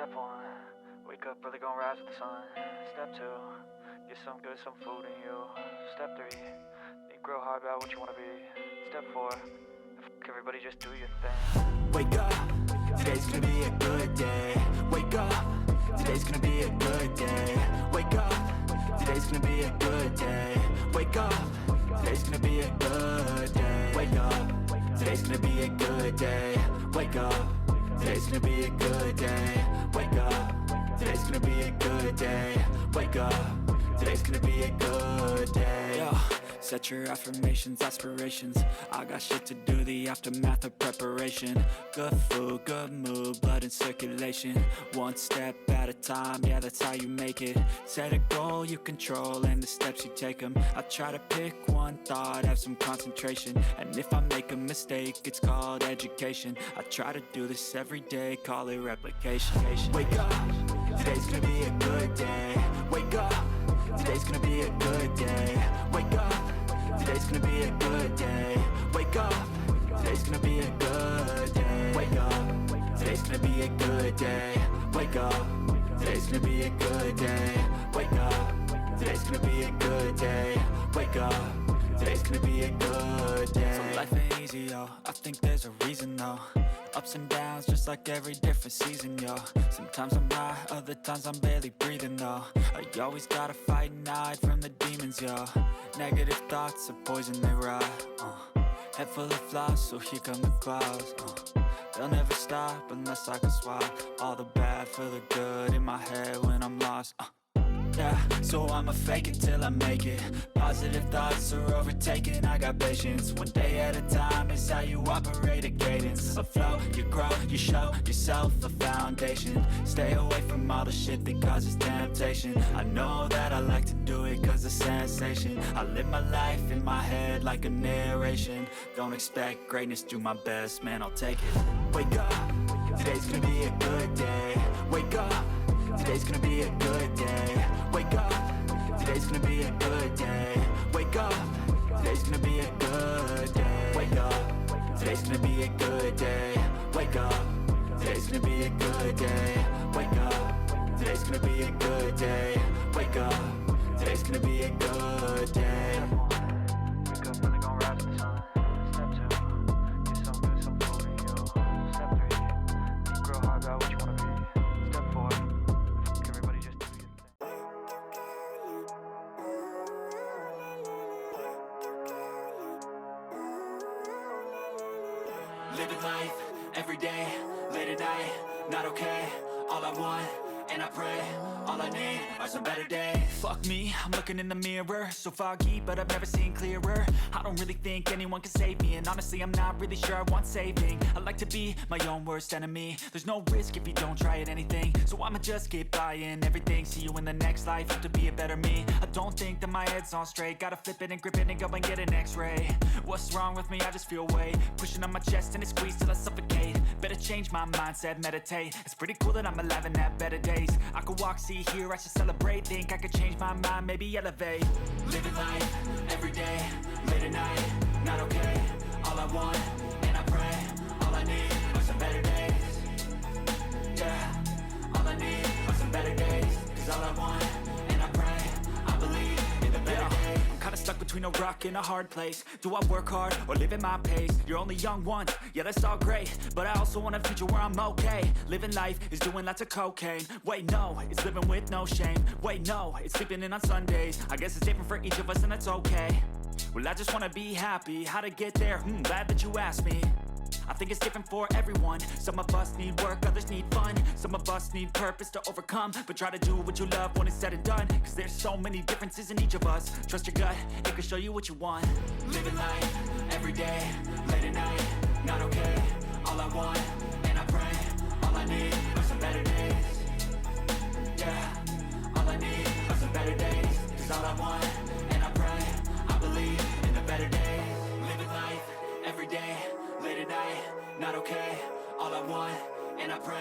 Step 1, wake up early, gonna rise with the sun. Step 2, get some good, some food in you. Step 3, think real hard about what you wanna be. Step 4, everybody just do your thing. Wake up, today's gonna be a good day. Wake up, today's gonna be a good day. Wake up, today's gonna be a good day. Wake up, today's gonna be a good day. Wake up, today's gonna be a good day. Wake up, today's gonna be a good day. Wake up, today's gonna be a good day. Wake up, today's gonna be a good day. Yo, set your affirmations, aspirations. I got shit to do, the aftermath of preparation. Good food, good mood, blood in circulation. One step at a time, yeah, that's how you make it. Set a goal you control and the steps you take them. I try to pick one thought, have some concentration. And if I make a mistake, it's called education. I try to do this every day, call it replication. Wake up, today's gonna be a good day. Wake up, today's gonna be a good day. Wake up, today's gonna be a good day. Wake up, today's gonna be a good day. Wake up, today's gonna be a good day. Wake up, today's gonna be a good day. Wake up, today's gonna be a good day. Wake up, today's gonna be a good day. So life ain't easy, yo, I think there's a reason though. Ups and downs, just like every different season, yo. Sometimes I'm high, other times I'm barely breathing, though. I always gotta fight and hide from the demons, yo. Negative thoughts are poison, they rot. Head full of flies, so here come the clouds. They'll never stop unless I can swap all the bad for the good in my head when I'm lost. Yeah, so I'ma fake it till I make it. Positive thoughts are overtaken, I got patience. One day at a time is how you operate a cadence. A flow, you grow, you show yourself a foundation. Stay away from all the shit that causes temptation. I know that I like to do it cause it's sensation. I live my life in my head like a narration. Don't expect greatness, do my best, man, I'll take it. Wake up, today's gonna be a good day. Wake up, today's gonna be a good day. Wake up, today's gonna be a good day. Wake up, today's gonna be a good day. Wake up, today's gonna be a good day. Wake up, today's gonna be a good day. Wake up, today's gonna be a good day. Wake up, today's gonna be a good day. Wake up early, gonna rise with the sun. Step 2, get some good, some food in you. Step 3, think real hard about what you wanna be. Step 4, everybody just do your thing. Living life, every day, late at night, not okay. All I want, and I pray, all I need are some better days. Fuck me, I'm looking in the mirror, so foggy, but I've never seen clearer. I don't really think anyone can save me, and honestly I'm not really sure I want saving. I like to be my own worst enemy. There's no risk if you don't try at anything, so I'ma just keep buying everything. See you in the next life, have to be a better me. I don't think that my head's on straight, gotta flip it and grip it and go and get an x-ray. What's wrong with me? I just feel weight pushing on my chest and it squeezes till I suffocate. Better change my mindset, meditate. It's pretty cool that I'm alive and have better days. I could walk, see, hear, I should celebrate. Think I could change my mind, maybe elevate. Living life, every day, late at night, not okay. All I want, and I pray, all I need are some better days. Yeah, all I need are some better days. Cause all I want, and I pray, I believe in the better days. I'm kinda stuck between a rock and a hard place. Do I work hard or live at my pace? You're only young once, yeah that's all great, but I also want a future where I'm okay. Living life is doing lots of cocaine. Wait no, it's living with no shame. Wait no, it's sleeping in on Sundays. I guess it's different for each of us and that's okay. Well I just wanna be happy, how to get there? Glad that you asked me. I think it's different for everyone. Some of us need work, others need fun. Some of us need purpose to overcome. But try to do what you love when it's said and done. Cause there's so many differences in each of us. Trust your gut, it can show you what you want. Living life, every day, late at night, not okay. All I want, and I pray, all I need are some better days. Yeah, all I need are some better days. Cause all I want, and I pray, I believe in the better days. Living life, every day, late at night, not okay. All I want, and I pray.